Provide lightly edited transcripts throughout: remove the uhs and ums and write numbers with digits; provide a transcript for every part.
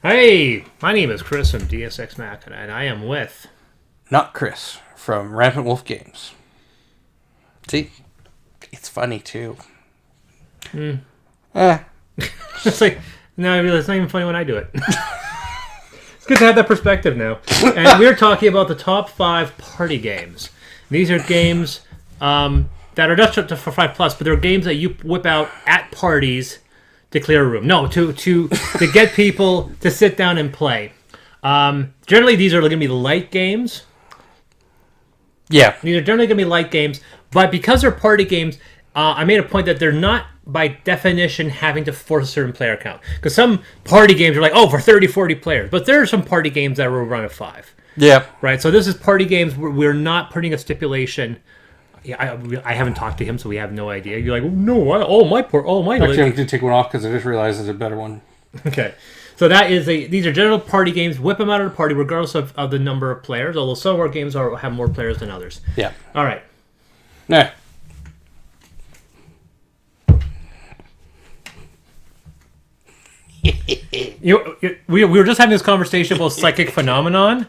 Hey, my name is Chris from DSX Machina, and I am with... Not Chris from Rampant Wolf Games. See, it's funny too. It's like, no, it's not even funny when I do it. It's good to have that perspective now. And we're talking about the top 5 party games. These are games that are just for 5+, but they're games that you whip out at parties to clear a room. No, to get people to sit down and play. Generally, these are going to be light games. Yeah. These are generally going to be light games, but because they're party games, I made a point that they're not, by definition, having to force a certain player count. Because some party games are like, for 30, 40 players. But there are some party games that will run at 5. Yeah. Right? So this is party games where we're not putting a stipulation. Yeah, I haven't talked to him, so we have no idea. You're like, my Actually, I'm going to take one off because I just realized there's a better one. Okay. So these are general party games. Whip them out of the party regardless of the number of players, although some of our games have more players than others. Yeah. All right. Nah. We were just having this conversation about psychic phenomenon.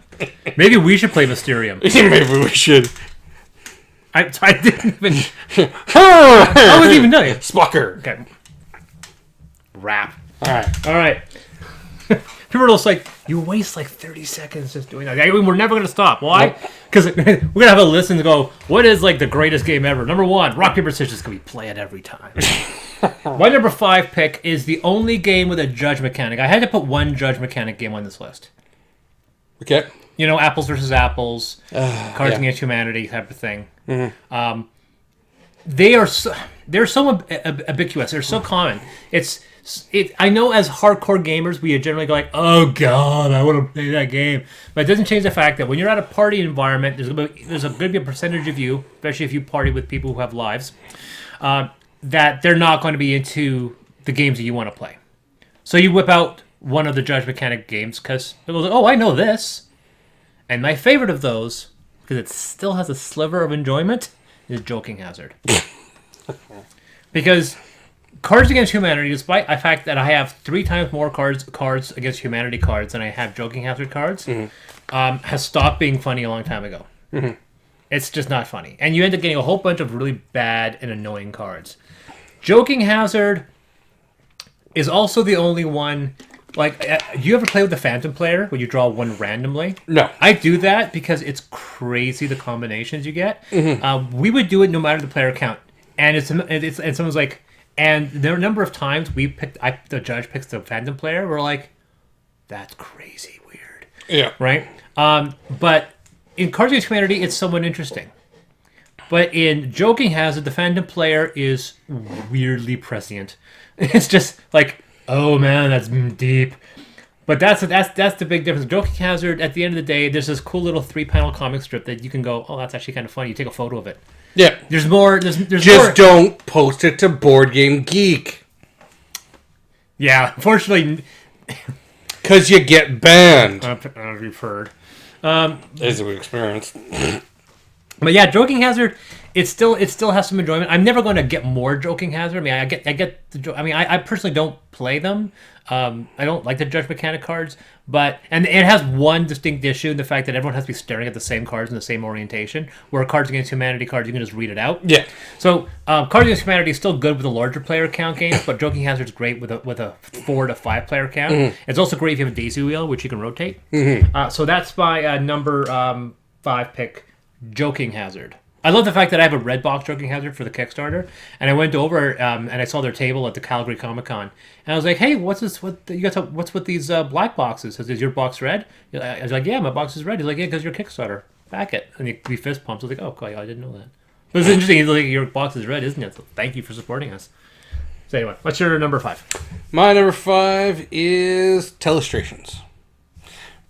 Maybe we should play Mysterium. Maybe we should. I didn't even... I wasn't even done. Spucker. Okay. Rap. All right. People are just like, you waste like 30 seconds just doing that. I mean, we're never going to stop. Why? Because we're going to have a listen to go, what is like the greatest game ever? Number 1, rock, paper, scissors can be played every time. My number 5 pick is the only game with a judge mechanic. I had to put one judge mechanic game on this list. Okay. You know, apples versus apples, Cards Against Humanity type of thing. Mm-hmm. They're so ubiquitous. They're so common. I know as hardcore gamers, we generally go like, oh god, I want to play that game. But it doesn't change the fact that when you're at a party environment, there's going to be a percentage of you, especially if you party with people who have lives, that they're not going to be into the games that you want to play. So you whip out one of the judge mechanic games because it goes, I know this. And my favorite of those, because it still has a sliver of enjoyment, is Joking Hazard. Because Cards Against Humanity, despite the fact that I have 3 times more cards against humanity cards than I have Joking Hazard cards, has stopped being funny a long time ago. Mm-hmm. It's just not funny. And you end up getting a whole bunch of really bad and annoying cards. Joking Hazard is also the only one... Like, you ever play with the Phantom Player where you draw one randomly? No. I do that because it's crazy the combinations you get. Mm-hmm. We would do it no matter the player count. And someone's like... And there are a number of times the judge picks the Phantom Player. We're like, that's crazy weird. Yeah. Right? But in Cards Against Humanity, it's somewhat interesting. But in Joking Hazard, the Phantom Player is weirdly prescient. It's just like, oh man, that's deep. But that's the big difference. Joking Hazard, at the end of the day, there's this cool little 3-panel comic strip that you can go, that's actually kind of funny. You take a photo of it. Yeah. There's more. There's just more. Don't post it to Board Game Geek. Yeah, unfortunately. Because you get banned. We've heard. As we experienced. But yeah, Joking Hazard, it still has some enjoyment. I'm never going to get more Joking Hazard. I mean, I get the. I mean, I personally don't play them. I don't like the judge mechanic cards, and it has one distinct issue: the fact that everyone has to be staring at the same cards in the same orientation. Where Cards Against Humanity cards, you can just read it out. Yeah. So Cards Against Humanity is still good with the larger player count games, but Joking Hazard is great with a 4 to 5 player count. Mm-hmm. It's also great if you have a daisy wheel, which you can rotate. Mm-hmm. So that's my number 5 pick. Joking Hazard. I love the fact that I have a red box Joking Hazard for the Kickstarter, and I went over and I saw their table at the Calgary Comic Con, and I was like, "Hey, what's this? What's with these black boxes? Is your box red?" I was like, "Yeah, my box is red." He's like, "Yeah, because your Kickstarter. Back it." And he fist pumps. I was like, "Oh, cool, I didn't know that." But it's interesting. He's like, "Your box is red, isn't it? So thank you for supporting us." So anyway, what's your number 5? My number 5 is Telestrations.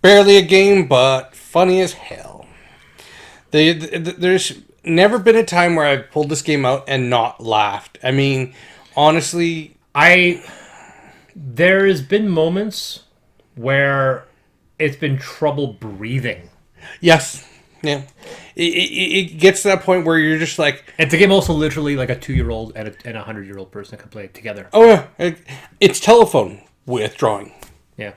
Barely a game, but funny as hell. There's never been a time where I've pulled this game out and not laughed. I mean, honestly, there has been moments where it's been trouble breathing. Yes. Yeah. It gets to that point where you're just like... It's a game also literally like a 2-year-old and a 100-year-old person can play it together. Oh, yeah. It's telephone with drawing. Yeah.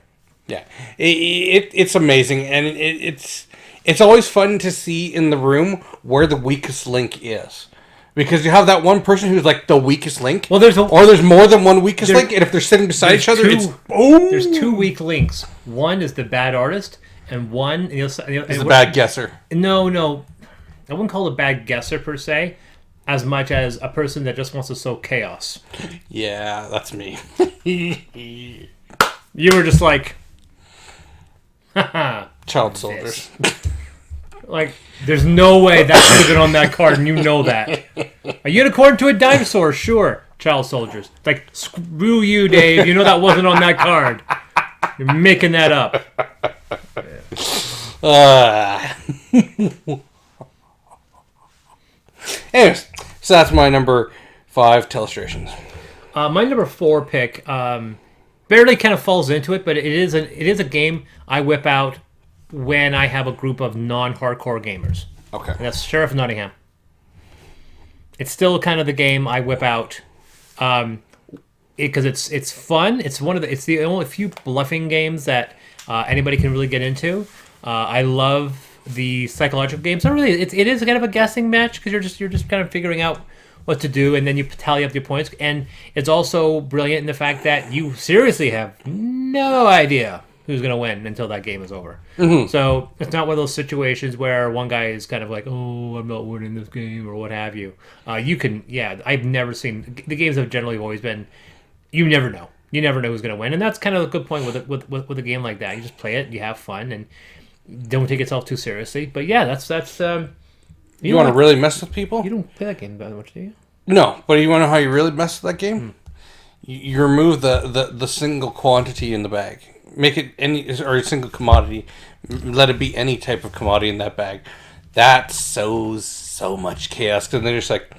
Yeah, it's amazing, and it's always fun to see in the room where the weakest link is, because you have that one person who's like the weakest link. Well, or there's more than one weakest link, and if they're sitting beside each other, it's boom. There's two weak links. One is the bad artist, and one is the bad guesser. No, I wouldn't call it a bad guesser per se, as much as a person that just wants to sow chaos. Yeah, that's me. You were just like, child soldiers. Like, there's no way that should have been on that card, and you know that. A unicorn to a dinosaur, sure. Child soldiers. It's like, screw you, Dave. You know that wasn't on that card. You're making that up. Anyways, so that's my number 5 Telestrations. My number 4 pick barely kind of falls into it, but it is a game I whip out when I have a group of non-hardcore gamers. Okay. And that's Sheriff of Nottingham. It's still kind of the game I whip out because it's fun. It's the only few bluffing games that anybody can really get into. I love the psychological games. So really, it is kind of a guessing match because you're just kind of figuring out what to do, and then you tally up your points. And it's also brilliant in the fact that you seriously have no idea who's going to win until that game is over. Mm-hmm. So it's not one of those situations where one guy is kind of like, oh, I'm not winning this game or what have you. I've never seen... The games have generally always been, you never know. You never know who's going to win. And that's kind of a good point with a game like that. You just play it, you have fun, and don't take yourself too seriously. But yeah, that's you want to really mess with people? You don't play that game that much, do you? No, but you want to know how you really mess with that game? You remove the single quantity in the bag. Make it a single commodity. Let it be any type of commodity in that bag. That sows so much chaos. Because they're just like,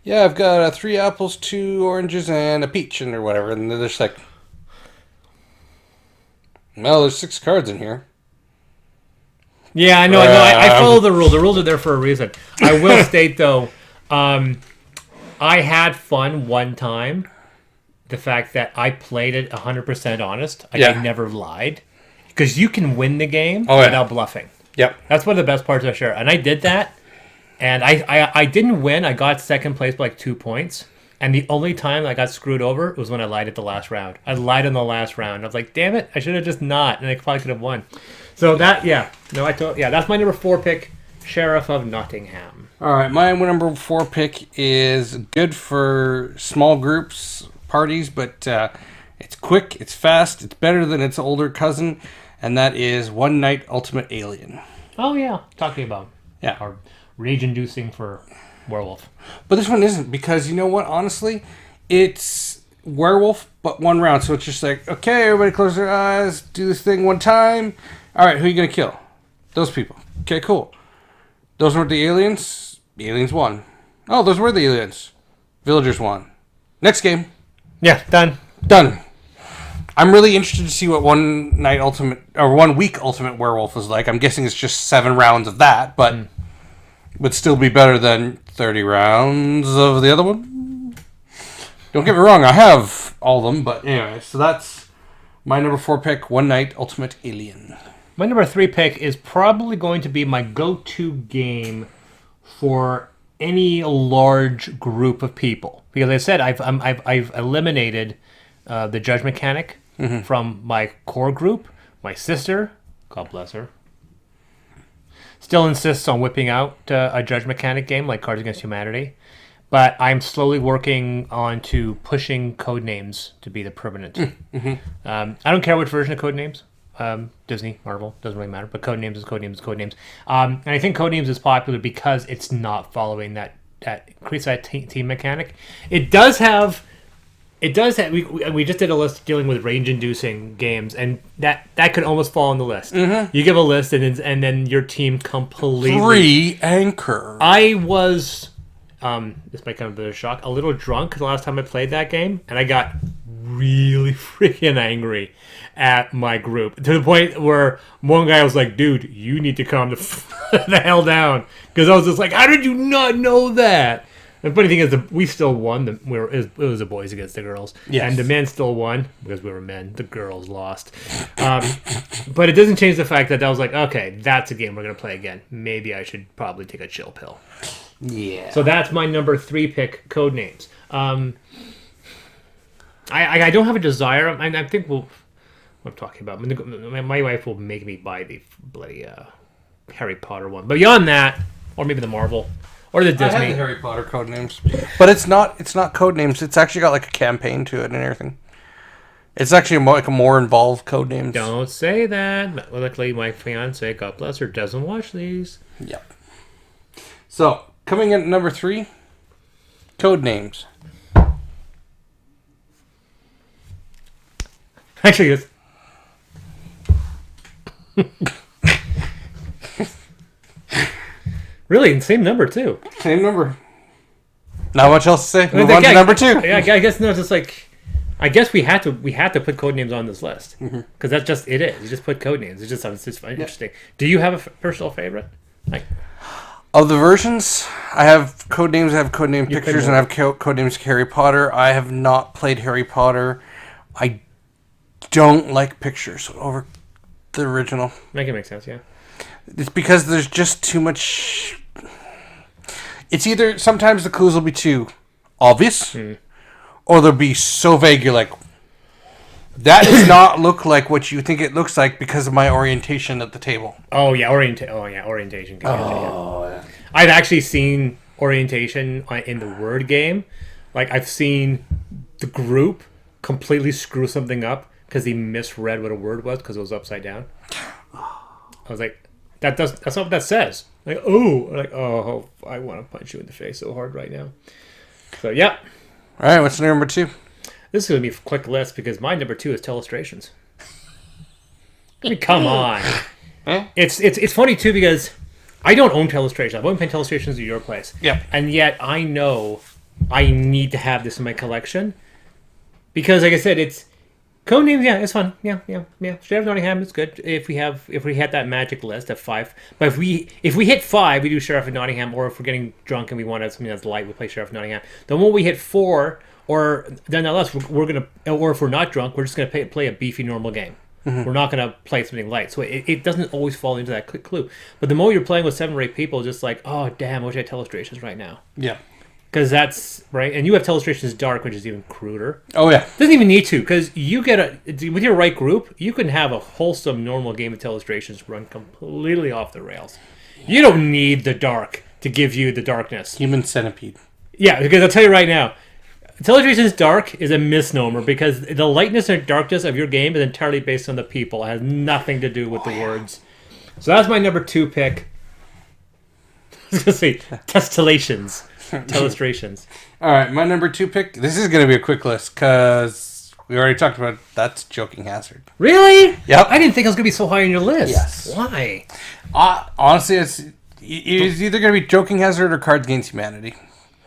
yeah, I've got 3 apples, 2 oranges, and a peach, or whatever. And they're just like, well, there's 6 cards in here. Yeah, I know. I follow the rules. The rules are there for a reason. I will state, though, I had fun one time. The fact that I played it 100% honest. I never lied. Because you can win the game without bluffing. Yep. That's one of the best parts of Share. And I did that. And I didn't win. I got second place by like 2 points. And the only time I got screwed over was when I lied at the last round. I lied in the last round. I was like, damn it, I should have just not. And I probably could have won. So that, that's my number 4 pick, Sheriff of Nottingham. All right, my number 4 pick is good for small groups, parties, but it's quick, it's fast, it's better than its older cousin, and that is One Night Ultimate Alien. Oh, yeah, talking about. Yeah. Or rage-inducing for werewolf. But this one isn't, because you know what, honestly, it's werewolf, but 1 round, so it's just like, okay, everybody close their eyes, do this thing 1 time. All right, who are you going to kill? Those people. Okay, cool. Those weren't the aliens. The aliens won. Oh, those were the aliens. Villagers won. Next game. Yeah, done. Done. I'm really interested to see what 1 week Ultimate Werewolf is like. I'm guessing it's just 7 rounds of that, but would still be better than 30 rounds of the other one. Don't get me wrong, I have all of them, but anyway, so that's my number 4 pick, One Night Ultimate Alien. My number 3 pick is probably going to be my go-to game for any large group of people. Because I said I've eliminated the judge mechanic from my core group. My sister, God bless her, still insists on whipping out a judge mechanic game like Cards Against Humanity. But I'm slowly working on to pushing Codenames to be the permanent. I don't care which version of Codenames. Disney, Marvel, doesn't really matter. But Codenames is Codenames is Codenames. And I think Codenames is popular because it's not following that creates that team mechanic. It does have. We just did a list dealing with range-inducing games, and that could almost fall on the list. You give a list, and then your team completely 3 anchor. I was. This might come as a bit of a shock. A little drunk the last time I played that game, and I got really freaking angry at my group to the point where one guy was like, "Dude, you need to calm the hell down," because I was just like, "How did you not know that?" The funny thing is, we still won. It was the boys against the girls. Yes. And the men still won because we were men. The girls lost. But it doesn't change the fact that I was like, okay, that's a game we're going to play again. Maybe I should probably take a chill pill. Yeah. So that's my number 3 pick, Codenames. I don't have a desire. I think what I'm talking about. My wife will make me buy the bloody Harry Potter one. But beyond that, or maybe the Marvel, or the Disney. I have the Harry Potter Codenames, but it's not Codenames. It's actually got like a campaign to it and everything. It's actually like a more involved Codenames. Don't say that. Luckily, my fiance, God bless her, doesn't watch these. Yep. So coming in at number 3, Codenames. Actually, it's... Really, same number too. Same number. Not much else to say. Move on to number 2. Yeah, I guess no, just like, I guess we had to put Codenames on this list because that's just it is. You just put Codenames. It's just interesting. Do you have a personal favorite? Like, of the versions, I have Codenames. I have Codename Pictures, and I have Codenames Harry Potter. I have not played Harry Potter. I don't like Pictures over the original. Make it make sense, yeah. It's because there's just too much. It's either sometimes the clues will be too obvious, or they'll be so vague. You're like, that does not look like what you think it looks like because of my orientation at the table. Oh yeah, orientation. Yeah. I've actually seen orientation in the word game. Like I've seen the group completely screw something up because he misread what a word was because it was upside down. I was like, that's not what that says. Like, oh, I want to punch you in the face so hard right now. So, yeah. All right, what's number 2? This is going to be a quick list because my number 2 is Telestrations. I mean, come on. It's funny, too, because I don't own Telestrations. I've only played Telestrations at your place. Yeah. And yet I know I need to have this in my collection because, like I said, it's Codenames, yeah, it's fun. Yeah. Sheriff of Nottingham is good if we hit that magic list of 5. But if we hit 5, we do Sheriff of Nottingham, or if we're getting drunk and we want to have something that's light, we play Sheriff of Nottingham. Then when we hit 4, or then less, we're gonna, or if we're not drunk, we're just gonna play a beefy normal game. We're not gonna play something light. So it doesn't always fall into that clue. But the more you're playing with 7 or 8 people, just like, oh damn, I wish I had Telestrations right now. Yeah. Because that's right, and you have Telestrations Dark, which is even cruder. Oh yeah, doesn't even need to, because you get with your right group, you can have a wholesome normal game of Telestrations run completely off the rails. You don't need the dark to give you the darkness. Human Centipede. Yeah, because I'll tell you right now, Telestrations Dark is a misnomer because the lightness and darkness of your game is entirely based on the people. It has nothing to do with the words. So that's my number 2 pick. I was gonna say Telestrations. Telestrations. All right, my number 2 pick. This is going to be a quick list because we already talked about that's Joking Hazard. Really? Yep. I didn't think it was going to be so high on your list. Yes. Why? Honestly, it's either going to be Joking Hazard or Cards Against Humanity.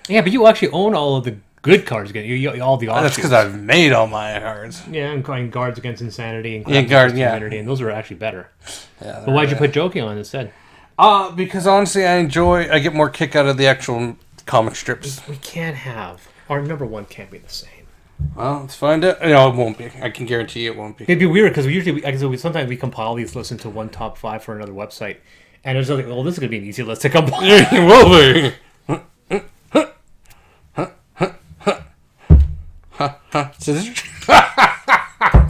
Yeah, but you actually own all of the good cards against all the offshoots. That's because I've made all my cards. Yeah, and Guards Against Insanity and Cards Against Humanity, and those are actually better. Yeah, but why'd you put Joking on instead? Because honestly, I get more kick out of the actual comic strips. We can't have. Our number 1 can't be the same. Well, let's find out. No, it won't be. I can guarantee you it won't be. It'd be weird because sometimes we compile these lists into one top 5 for another website, and it's like, well, this is gonna be an easy list to compile. It will be.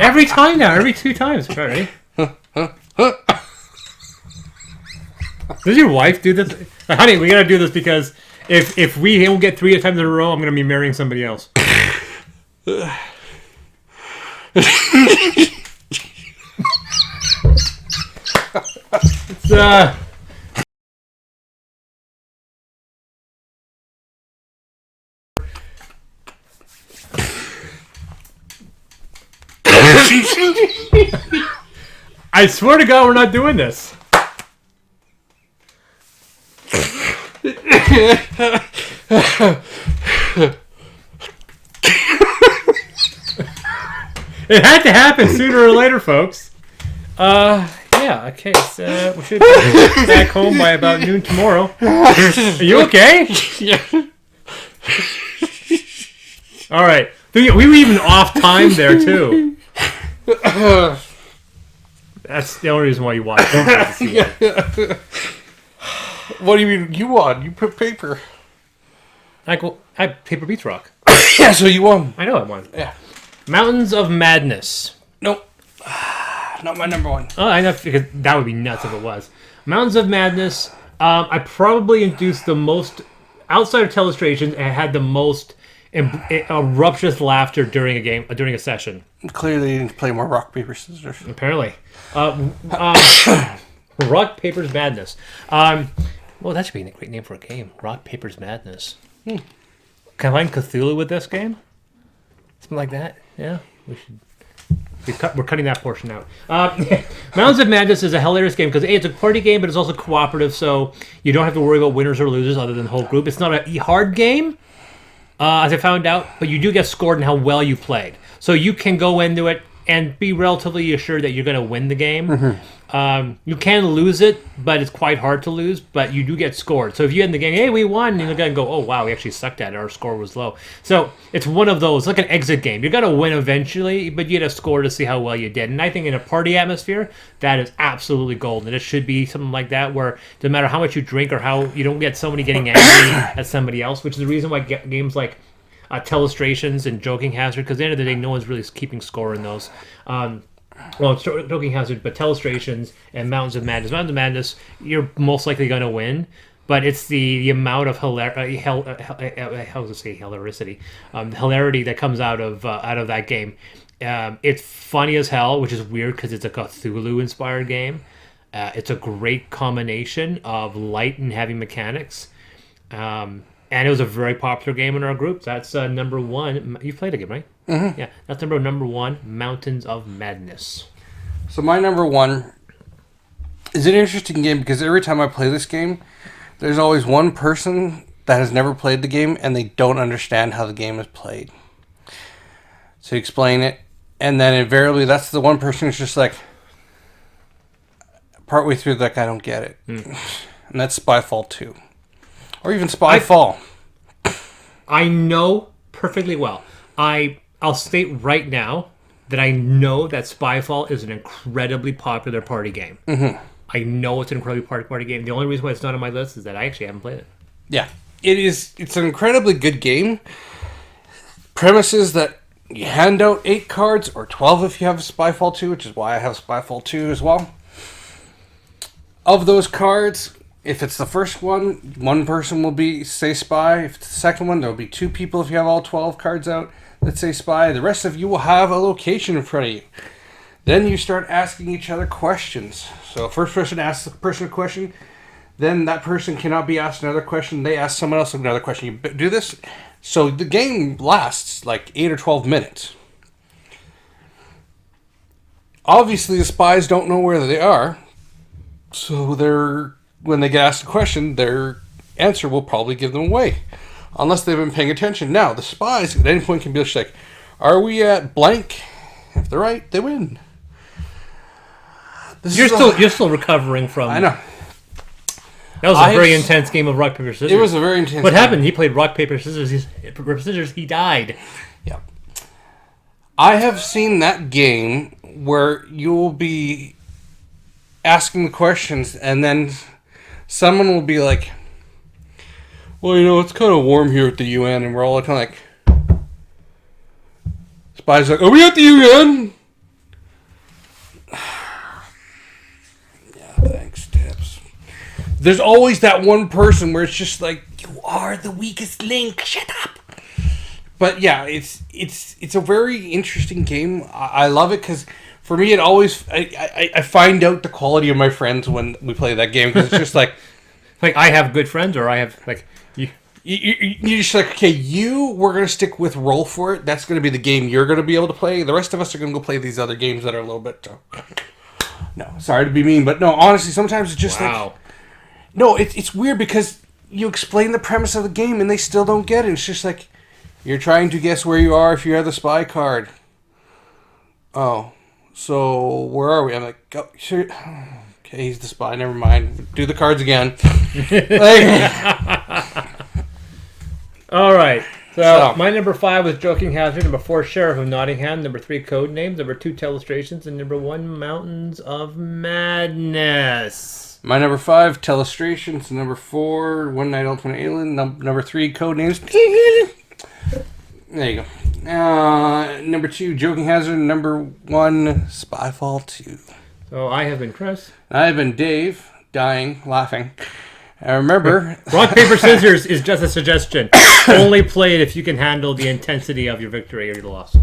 Every time now, every 2 times. All right, ready? Does your wife do this? Honey, we gotta do this because if we don't get 3 times in a row, I'm gonna be marrying somebody else. It's I swear to God, we're not doing this. It had to happen sooner or later, folks. Yeah, okay. So we should be back home by about noon tomorrow. Are you okay? Yeah. All right. We were even off time there, too. That's the only reason why you watch it. What do you mean you won? You put paper. I Paper Beats Rock. Yeah, so you won. I know I won. Yeah. Mountains of Madness. Nope. Not my number one. Oh, I know, because that would be nuts if it was. Mountains of Madness. I probably induced the most, outside of Telestrations, and had the most eruptious laughter during a session. Clearly, you need to play more rock, paper, scissors. Apparently. Rock, Papers, Madness. Well, that should be a great name for a game. Rock, Papers, Madness. Can I find Cthulhu with this game? Something like that? Yeah, we should. We're cutting that portion out. Mountains of Madness is a hilarious game because it's a party game, but it's also cooperative, so you don't have to worry about winners or losers other than the whole group. It's not a hard game, as I found out, but you do get scored in how well you played. So you can go into it and be relatively assured that you're going to win the game. Mm-hmm. You can lose it, but it's quite hard to lose, but you do get scored. So if you end the game, hey, we won, and you're going to go, oh, wow, we actually sucked at it. Our score was low. So it's one of those, like an exit game. You're going to win eventually, but you get a score to see how well you did. And I think in a party atmosphere, that is absolutely gold. And it should be something like that where no matter how much you drink or how you don't get somebody getting angry at somebody else, which is the reason why games like Telestrations and Joking Hazard, because at the end of the day, no one's really keeping score in those. Well, Joking Hazard, but Telestrations and Mountains of Madness. Mountains of Madness, you're most likely going to win, but it's the amount of hilarity that comes out of that game. It's funny as hell, which is weird because it's a Cthulhu-inspired game. It's a great combination of light and heavy mechanics. And it was a very popular game in our group. That's number one. You've played a game, right? Mm-hmm. Yeah, that's number one, Mountains of Madness. So my number one is an interesting game because every time I play this game, there's always one person that has never played the game and they don't understand how the game is played. So you explain it, and then invariably that's the one person who's just like, partway through, like, I don't get it. And that's Spyfall 2. Or even Spyfall. I know perfectly well. I'll state right now that I know that Spyfall is an incredibly popular party game. Mm-hmm. I know it's an incredibly party game. The only reason why it's not on my list is that I actually haven't played it. Yeah. It's an incredibly good game. Premise is that you hand out 8 cards, or 12 if you have Spyfall 2, which is why I have Spyfall 2 as well. Of those cards, if it's the first one person will say spy. If it's the second one, there'll be 2 people if you have all 12 cards out that say spy. The rest of you will have a location in front of you. Then you start asking each other questions. So first person asks the person a question, then that person cannot be asked another question. They ask someone else another question. You do this. So the game lasts like 8 or 12 minutes. Obviously, the spies don't know where they are. So when they get asked a question, their answer will probably give them away. Unless they've been paying attention. Now, the spies at any point can be just like, are we at blank? If they're right, they win. You're still recovering from... I know. That was a very intense game of rock, paper, scissors. It was a very intense What happened? He played rock, paper, scissors. He died. Yeah. I have seen that game where you'll be asking the questions and then someone will be like, well, it's kind of warm here at the UN, and we're all kind of like, spies like, are we at the UN? Yeah, thanks, Tips. There's always that one person where it's just like, you are the weakest link, shut up. But yeah, it's a very interesting game. I love it because for me, it always I find out the quality of my friends when we play that game because it's just like I have good friends, or I have like you. You're just like, okay, we're gonna stick with Roll for It. That's gonna be the game you're gonna be able to play. The rest of us are gonna go play these other games that are a little bit. No, sorry to be mean, but no, honestly, sometimes it's just like, no, it's weird because you explain the premise of the game and they still don't get it. It's just like, you're trying to guess where you are if you have the spy card. Oh, so where are we? I'm like, oh, sure. Okay, he's the spy. Never mind. Do the cards again. All right. So, So- my number 5 was Joking Hazard. Number 4, Sheriff of Nottingham. Number 3, Codenames. Number 2, Telestrations. And number 1, Mountains of Madness. My number 5, Telestrations. Number 4, One Night Ultimate Alien. Number 3, Codenames. There you go. Number 2, Joking Hazard. Number 1, Spyfall 2. So, I have been Chris. I've been Dave, dying, laughing. I remember... Rock, paper, scissors is just a suggestion. Only play it if you can handle the intensity of your victory or your loss.